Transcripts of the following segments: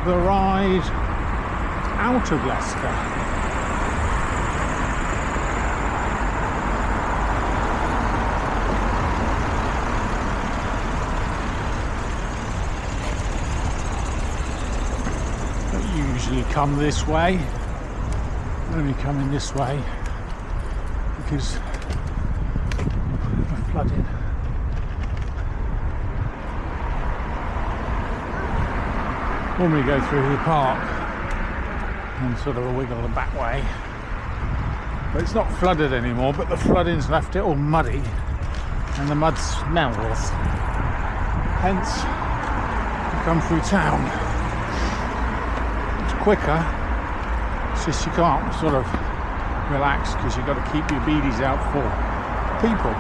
the ride out of Leicester. Usually come this way. I'm only coming this way because of flooding. Normally go through the park and sort of a wiggle the back way, but it's not flooded anymore, but the flooding's left it all muddy and the mud smells, hence you come through town. Quicker, it's just you can't sort of relax because you've got to keep your beadies out for people.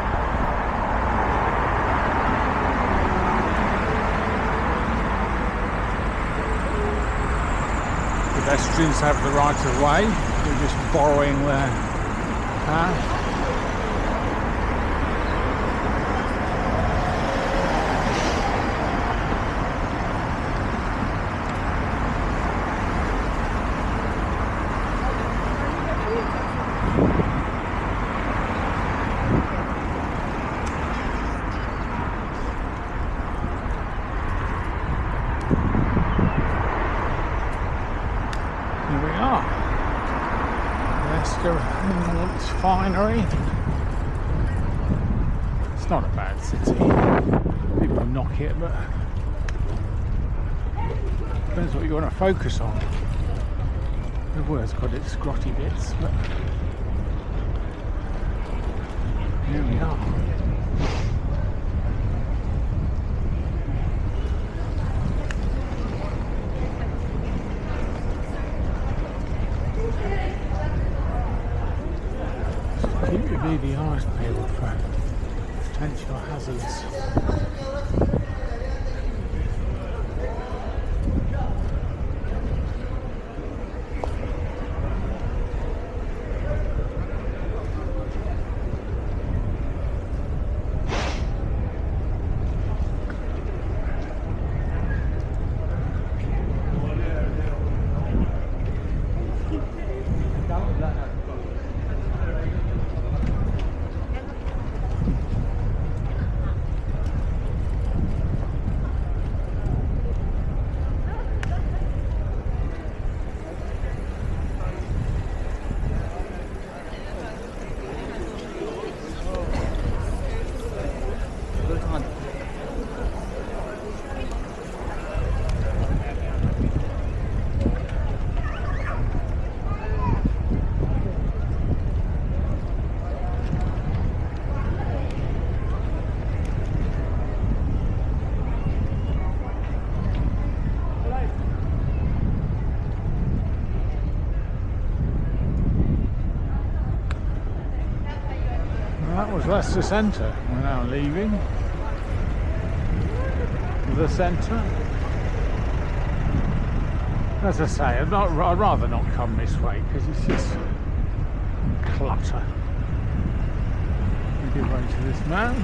Pedestrians have the right of way, they're just borrowing their path. Leicester in its finery. It's not a bad city. People knock it, but depends what you want to focus on. Everywhere's got its grotty bits, but here we are. Keep your beady eyes peeled for potential hazards. That was Leicester Centre. We're now leaving the centre. As I say, I'd rather not come this way because it's just clutter. We give way to this man.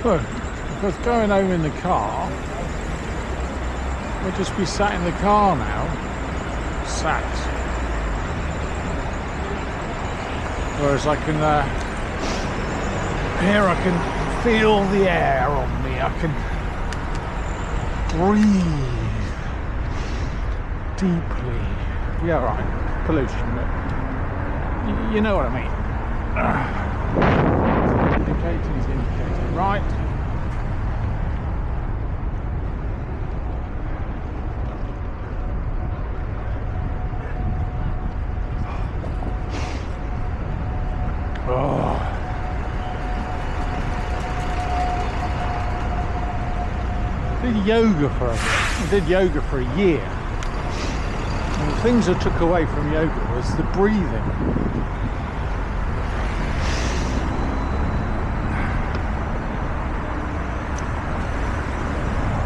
Look, if I was going home in the car, I'll just be sat in the car now. Sat. Whereas I can, here I can feel the air on me. I can breathe deeply. Yeah, right, pollution, but you know what I mean. Indicating's indicating, right? Did yoga for a bit. I did yoga for a year. And the things I took away from yoga was the breathing.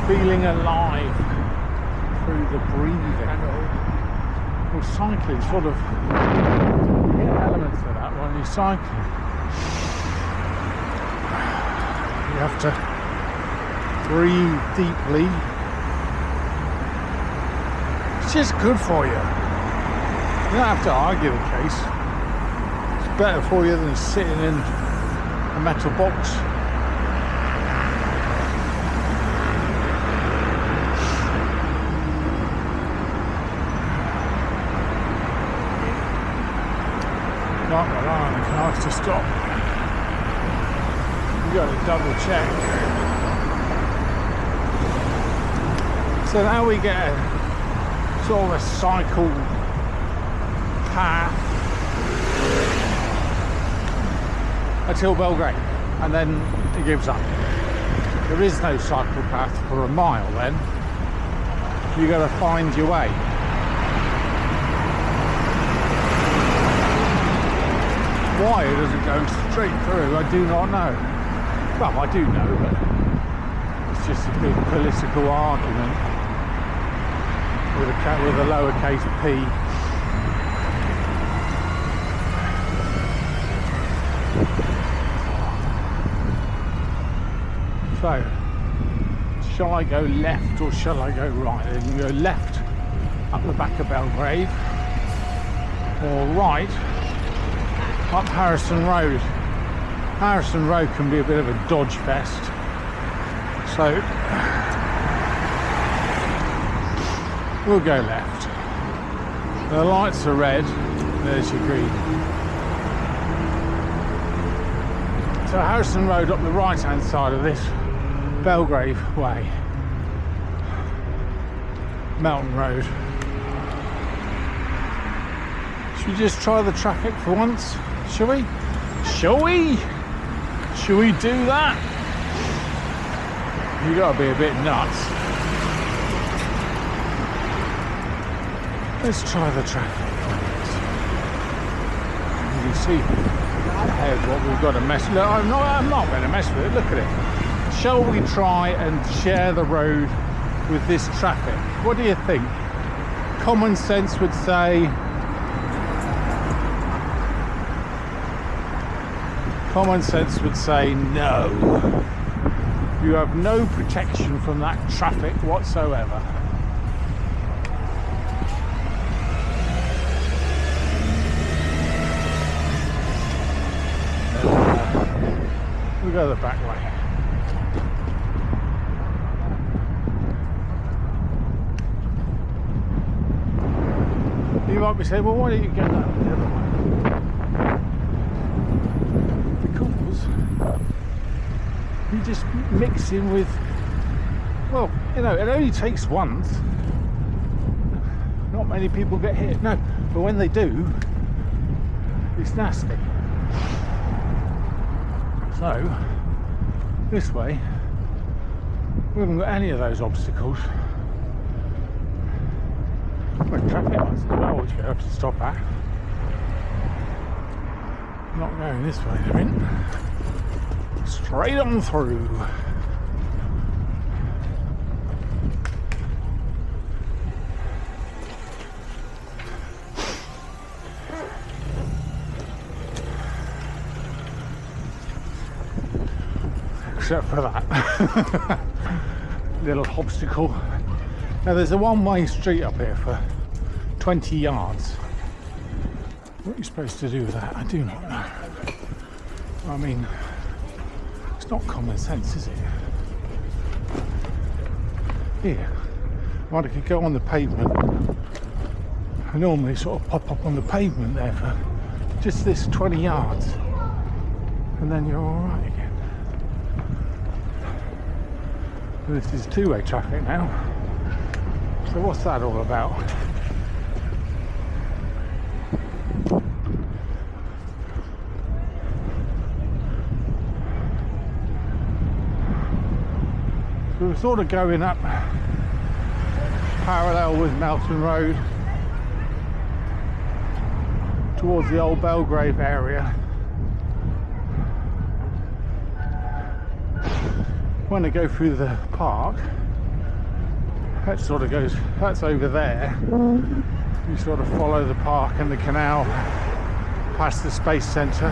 Feeling alive through the breathing. Well, cycling sort of, you get elements of that when you're cycling. You have to breathe deeply. It's just good for you. You don't have to argue the case. It's better for you than sitting in a metal box. Not relying on the cars to stop. You've got to double check. So now we get a sort of a cycle path until Belgrade, and then it gives up. There is no cycle path for a mile then. You've got to find your way. Why it doesn't go straight through, I do not know. Well, I do know, but it's just a big political argument with a lowercase p. So, shall I go left or shall I go right? Then you go left up the back of Belgrade, or right up Harrison Road. Harrison Road can be a bit of a dodge fest. So we'll go left. The lights are red, there's your green. So Harrison Road up the right hand side of this Belgrave Way. Mountain Road. Should we just try the traffic for once? Shall we? Shall we? Shall we do that? You gotta be a bit nuts. Let's try the traffic. You can see ahead what we've got to mess with. Look, I'm not going to mess with it. Look at it. Shall we try and share the road with this traffic? What do you think? Common sense would say. Common sense would say no. You have no protection from that traffic whatsoever. We'll go the back way. You might be saying, well, why don't you go that the other way? You just mix in with, well, you know, it only takes once. Not many people get hit. No, but when they do, it's nasty. So, this way, we haven't got any of those obstacles. Well, traffic lights as well, which you have to stop at. Not going this way, they're in. Straight on through. Except for that little obstacle. Now there's a one-way street up here for 20 yards. What are you supposed to do with that? I do not know. I mean, it's not common sense, is it? Here, I could go on the pavement. I normally sort of pop up on the pavement there for just this 20 yards, and then you're all right again. This is two-way traffic now. So what's that all about? So we're sort of going up parallel with Melton Road towards the old Belgrave area. When I go through the park, that sort of goes, that's over there. You sort of follow the park and the canal past the Space Centre.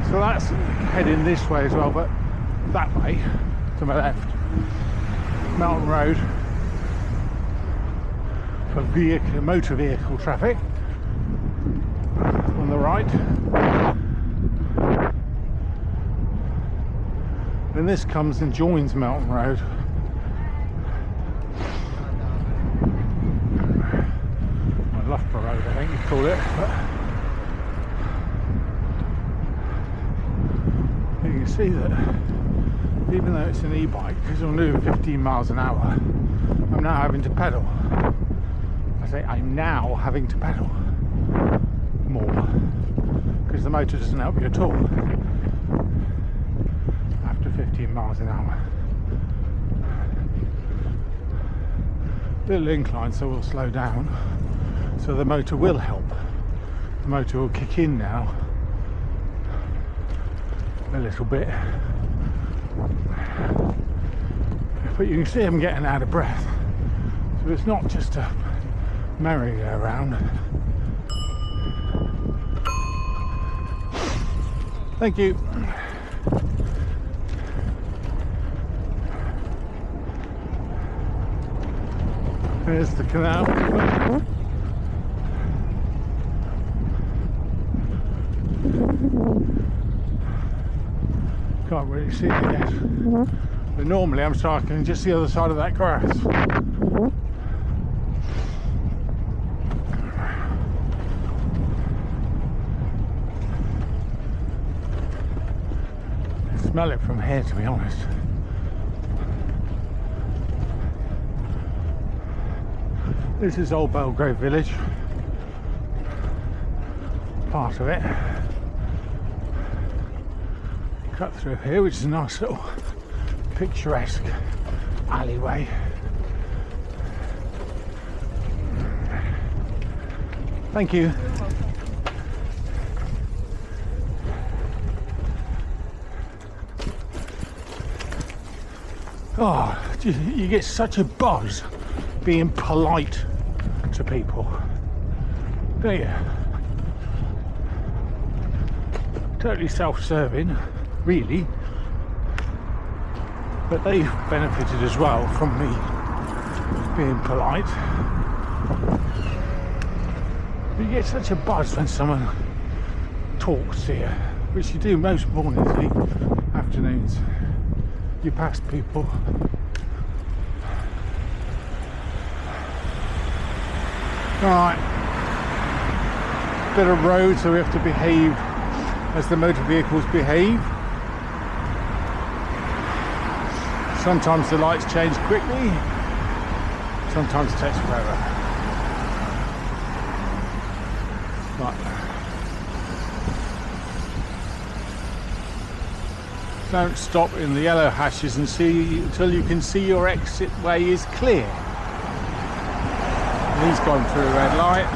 So that's heading this way as well, but that way, to my left, Mountain Road for motor vehicle traffic. On the right. Then this comes and joins Mountain Road. Loughborough Road, I think you call it. But you can see that even though it's an e-bike, because I'm doing 15 miles an hour, I'm now having to pedal. I say I'm now having to pedal more because the motor doesn't help you at all after 15 miles an hour. Little incline, so we'll slow down. So the motor will help. The motor will kick in now a little bit. But you can see I'm getting out of breath. So it's not just a merry-go-round. Thank you. There's the canal. Can't really see it yet. But normally I'm cycling just the other side of that grass. I smell it from here, to be honest. This is Old Belgrave Village. Part of it. Cut through here, which is a nice little picturesque alleyway. Thank you. Oh, you get such a buzz being polite to people, don't you? Totally self-serving, really, but they've benefited as well from me being polite. You get such a buzz when someone talks to you, which you do most mornings and afternoons. You pass people. Right, bit of road, so we have to behave as the motor vehicles behave. Sometimes the lights change quickly, sometimes it takes forever. But don't stop in the yellow hashes and see until you can see your exit way is clear. And he's gone through a red light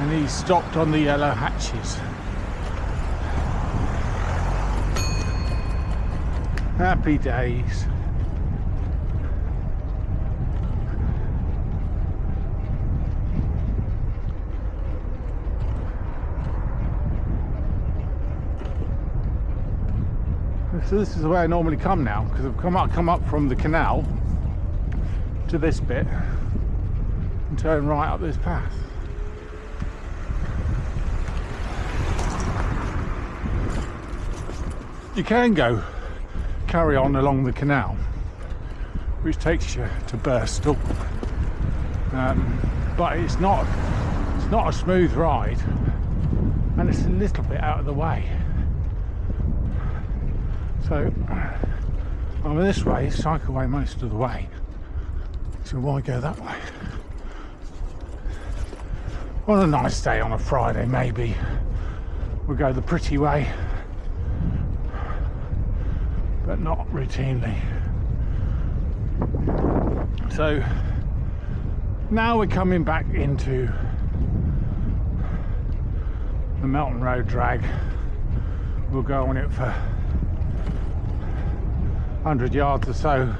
and he's stopped on the yellow hatches. Happy days. So this is the way I normally come now, because I've come up from the canal to this bit and turn right up this path. You can carry on along the canal, which takes you to Birstall, but it's not a smooth ride, and it's a little bit out of the way. So I'm this way, cycleway most of the way, so why go that way? On a nice day on a Friday, maybe we'll go the pretty way. but not routinely. So now we're coming back into the Melton Road drag. We'll go on it for 100 yards or so,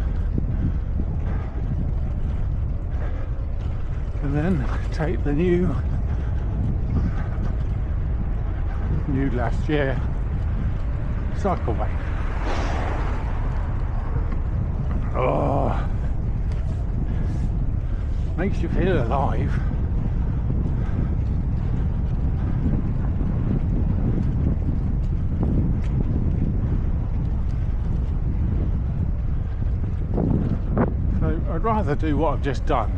and then take the new last year cycleway. Oh, makes you feel alive. So I'd rather do what I've just done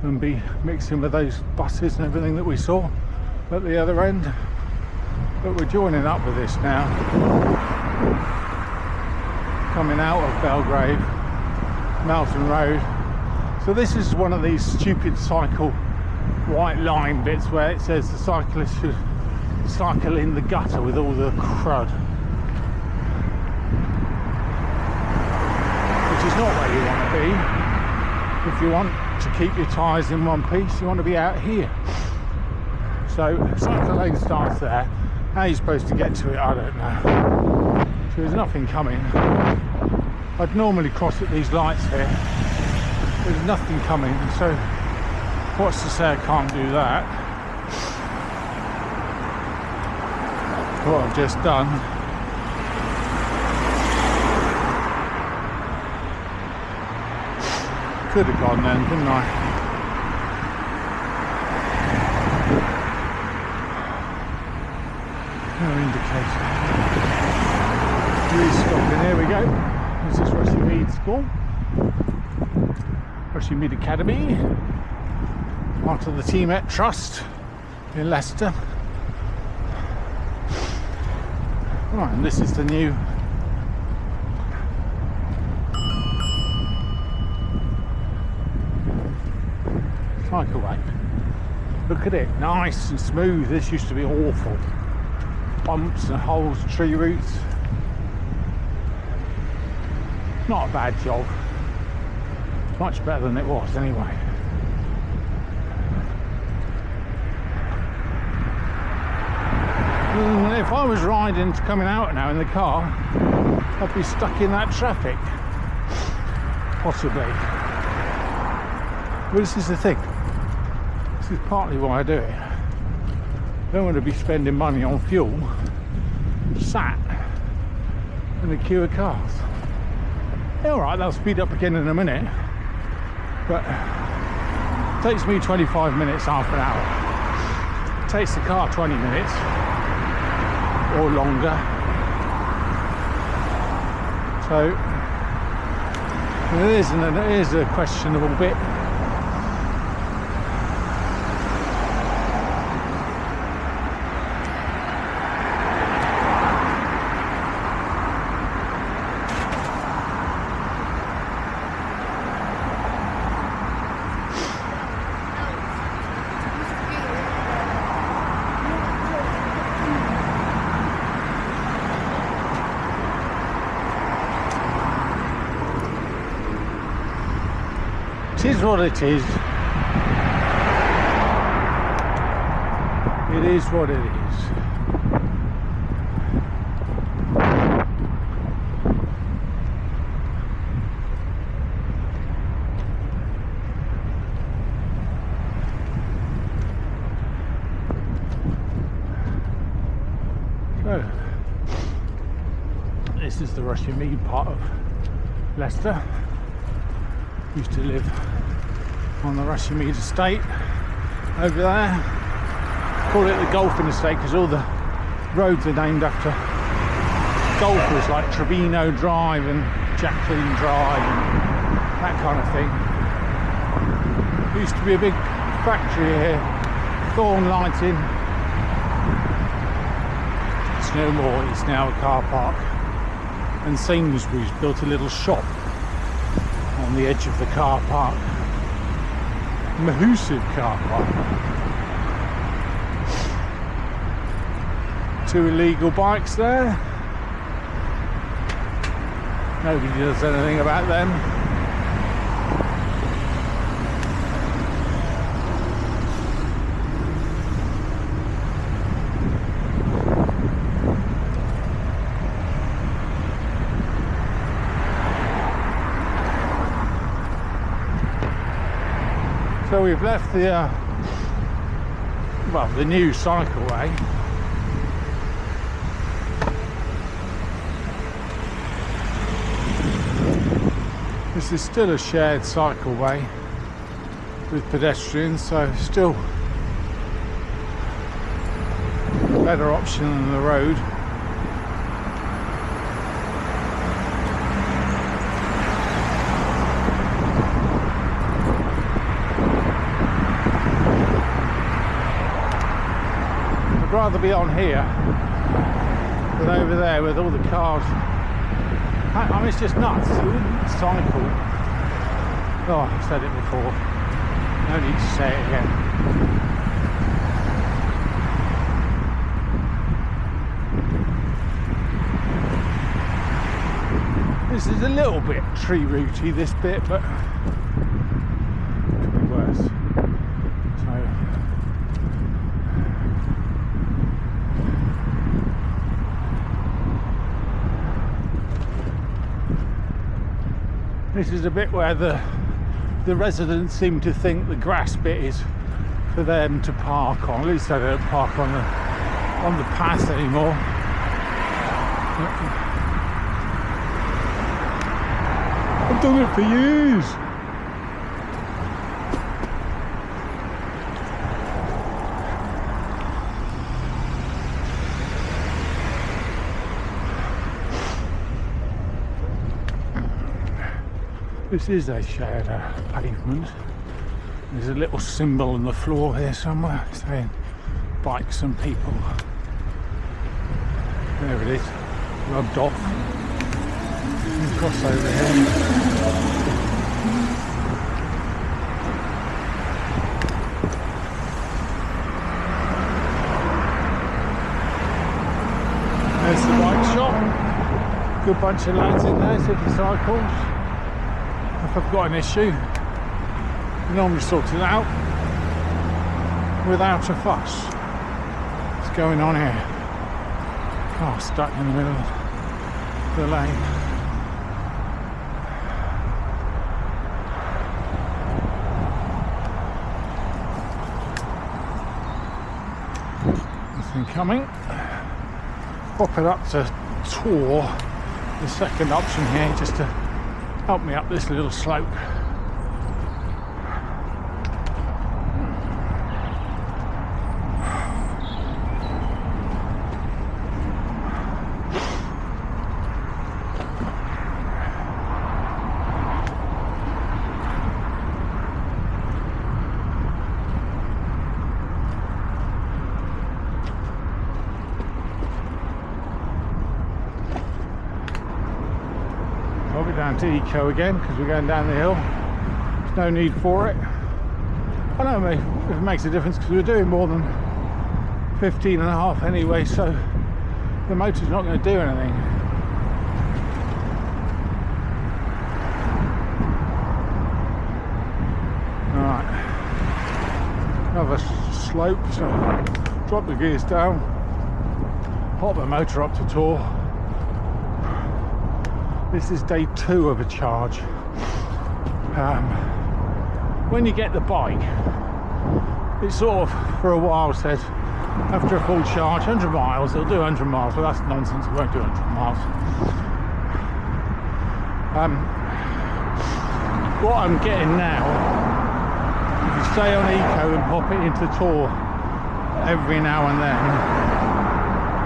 than be mixing with those buses and everything that we saw at the other end. But we're joining up with this now, coming out of Belgrave, Melton Road. So this is one of these stupid cycle white line bits where it says the cyclist should cycle in the gutter with all the crud, which is not where you want to be. If you want to keep your tyres in one piece, you want to be out here. So cycle lane starts there. How you're supposed to get to it, I don't know. So there's nothing coming. I'd normally cross at these lights here. There's nothing coming, so what's to say I can't do that? What I've just done. Could have gone then, couldn't I? No indication. Restopping, here we go. This is Rushmead School. Rushmead Academy. Part of the Teamet Trust in Leicester. Right, and this is the new cycleway. Look at it, nice and smooth. This used to be awful. Bumps and holes, tree roots. Not a bad job. Much better than it was anyway. And if I was coming out now in the car, I'd be stuck in that traffic. Possibly. But this is the thing. This is partly why I do it. I don't want to be spending money on fuel sat in a queue of cars. Yeah, alright, they'll speed up again in a minute, but it takes me 25 minutes, half an hour. It takes the car 20 minutes or longer. So it is a questionable bit. It is what it is. It is what it is. So, this is the Rushmead part of Leicester. Used to live on the Rushmead estate over there. Call it the golfing estate because all the roads are named after golfers, like Trevino Drive and Jacqueline Drive and that kind of thing. Used to be a big factory here, Thorn Lighting. It's no more, it's now a car park. And Sainsbury's built a little shop on the edge of the car park. Massive car park. 2 illegal bikes there. Nobody does anything about them. So we've left the the new cycleway. This is still a shared cycleway with pedestrians, so still a better option than the road. I'd rather be on here than over there with all the cars. I mean, it's just nuts. You wouldn't cycle. Oh, I've said it before. No need to say it again. This is a little bit tree rooty, this bit, but could be worse. So. This is a bit where the residents seem to think the grass bit is for them to park on. At least they don't park on the path anymore. I've done it for years. This is a shared pavement. There's a little symbol on the floor here somewhere saying bikes and people. There it is, rubbed off. Cross over here. There's the bike shop. Good bunch of lads in there, city cycles. If I've got an issue, I normally sort it out without a fuss. What's going on here? Car stuck in the middle of the lane. Nothing coming. Pop it up to tour, the second option here, just to help me up this little slope. Down to Eco again because we're going down the hill. There's no need for it. I know if it makes a difference because we're doing more than 15 and a half anyway, so the motor's not going to do anything. Alright, another slope, so drop the gears down, pop the motor up to tour. This is day 2 of a charge. When you get the bike, it sort of, for a while, said after a full charge, 100 miles, it'll do 100 miles, but that's nonsense, it won't do 100 miles. What I'm getting now, if you stay on Eco and pop it into Tour every now and then,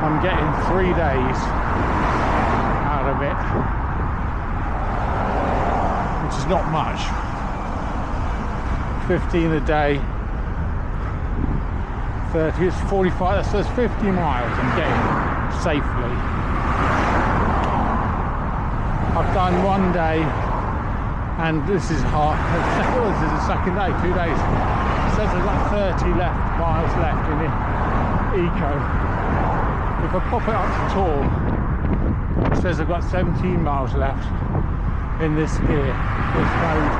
I'm getting 3 days out of it. Which is not much. 15 a day, 30, it's 45, so it's 50 miles I'm getting safely. I've done 1 day, and this is hard. This is the second day, 2 days. It says there's like 30 miles left in the Eco. If I pop it up to Tour, says I've got 17 miles left in this gear, this mode.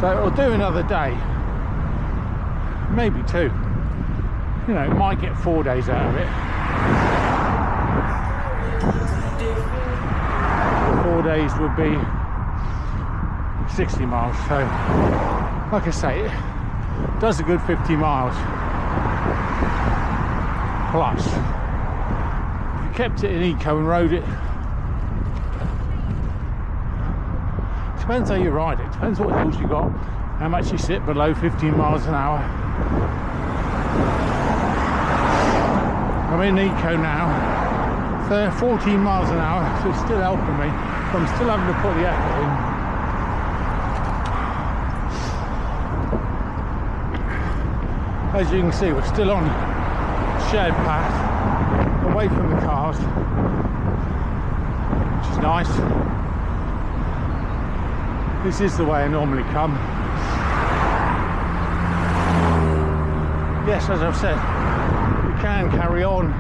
So I'll do another day, maybe 2. You know, might get 4 days out of it. 4 days would be 60 miles. So, like I say, it does a good 50 miles plus. If you kept it in eco and rode it, depends how you ride it, depends what hills you got, how much you sit below 15 miles an hour. I'm in eco now, 14 miles an hour, so it's still helping me, but I'm still having to put the effort in. As you can see, we're still on shared path, away from the cars, which is nice. This is the way I normally come. Yes, as I've said, you can carry on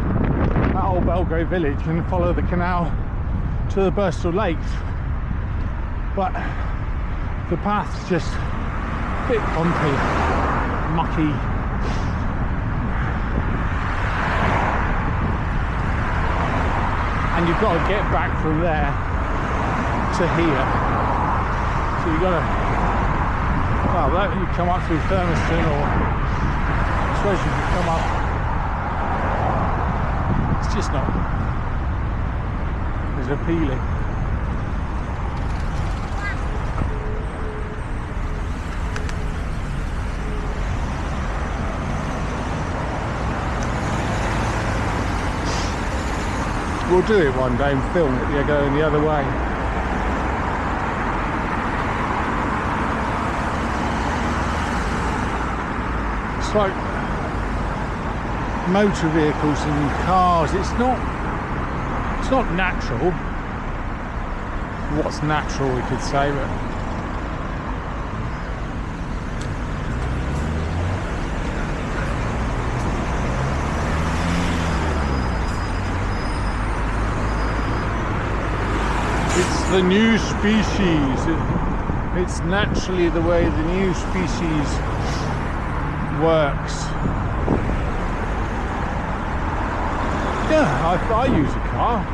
at Old Belgrave Village and follow the canal to the Bristol Lakes, but the path's just a bit bumpy, mucky. And you've got to get back from there to here. So you've got to, well, you come up through Thermiston, or I suppose you can come up. It's just not as appealing. We'll do it one day and film it. You're going the other way. It's like motor vehicles and cars. It's not natural. What's natural, we could say, but the new species. It's naturally the way the new species works. Yeah, I use a car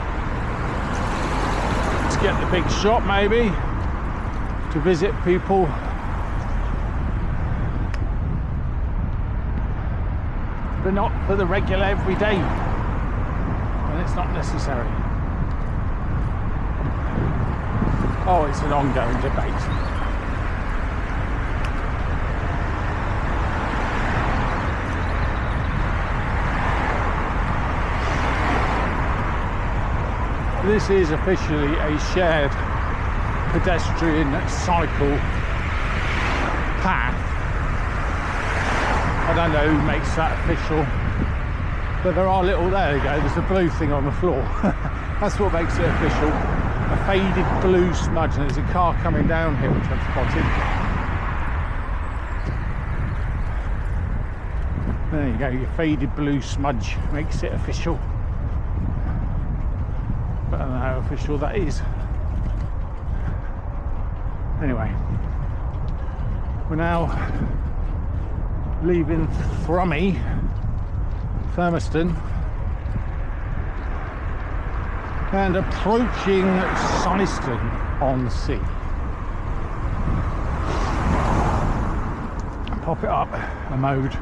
to get the big shop, maybe to visit people. But not for the regular everyday, and it's not necessary. Oh, it's an ongoing debate. This is officially a shared pedestrian cycle path. I don't know who makes that official, but there are little, there you go, there's a blue thing on the floor. That's what makes it official. A faded blue smudge, and there's a car coming down here which I've spotted. There you go, your faded blue smudge makes it official. But I don't know how official that is. Anyway, we're now leaving Thurmiston, and approaching Syston on Sea. Pop it up a mode.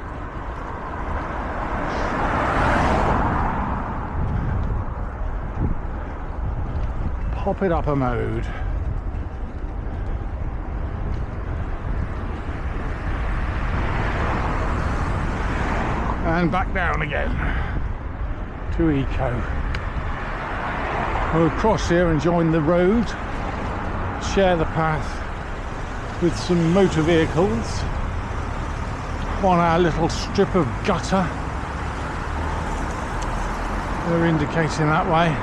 Pop it up a mode. And back down again to eco. We'll cross here and join the road, share the path with some motor vehicles on our little strip of gutter. They're indicating that way.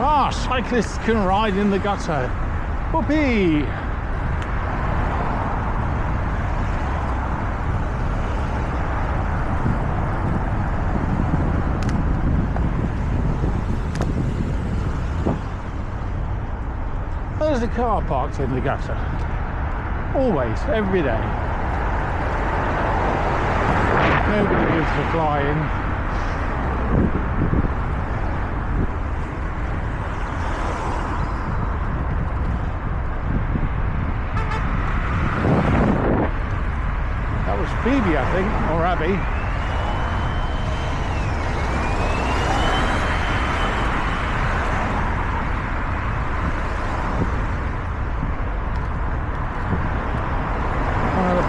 Ah, cyclists can ride in the gutter. Whoopee! there's a car parked in the gutter. Always, every day. Nobody gives a flying. That was Phoebe, I think, or Abby.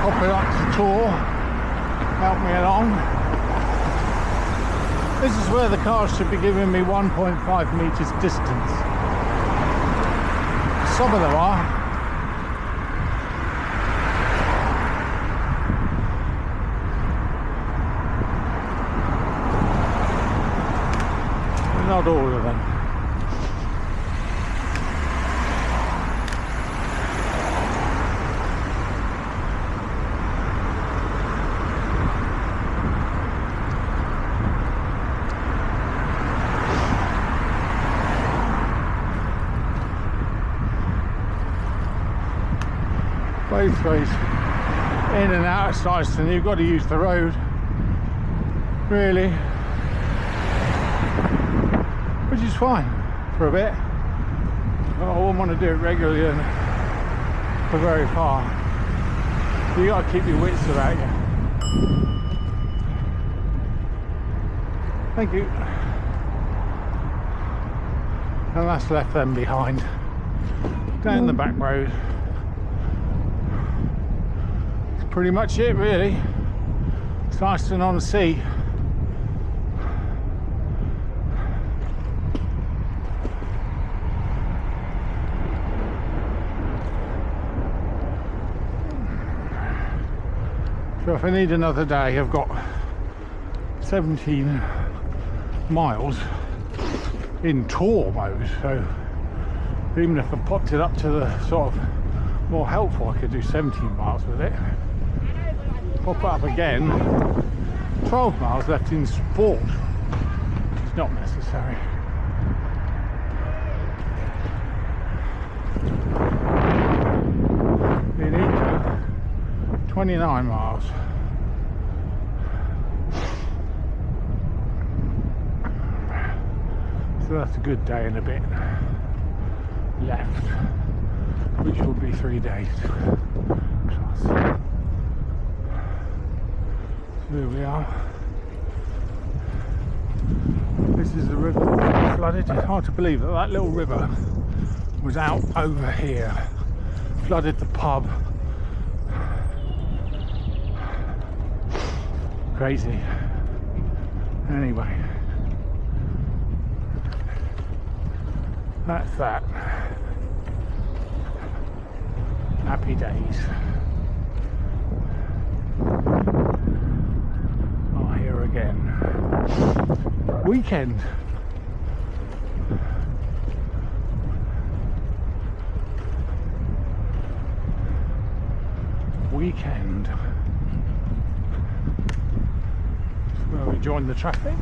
Pop it up to tour, help me along. This is where the cars should be giving me 1.5 meters distance. Some of them are. Not all of them. Both ways, in and out of Syston, you've got to use the road, really, which is fine for a bit. But I wouldn't want to do it regularly and for very far. You got to keep your wits about you. Thank you. And that's left them behind, down the back road. Pretty much it, really. Syston on sea. So if I need another day, I've got 17 miles in tour mode, so even if I popped it up to the sort of more helpful, I could do 17 miles with it. Pop it up again, 12 miles left in sport, which is not necessary. In eco, 29 miles. So that's a good day and a bit left, which will be 3 days plus. Here we are. This is the river that flooded. It's hard to believe that that little river was out over here, flooded the pub. Crazy. Anyway, that's that. Happy days. Again. Weekend. Weekend. Where we join the traffic.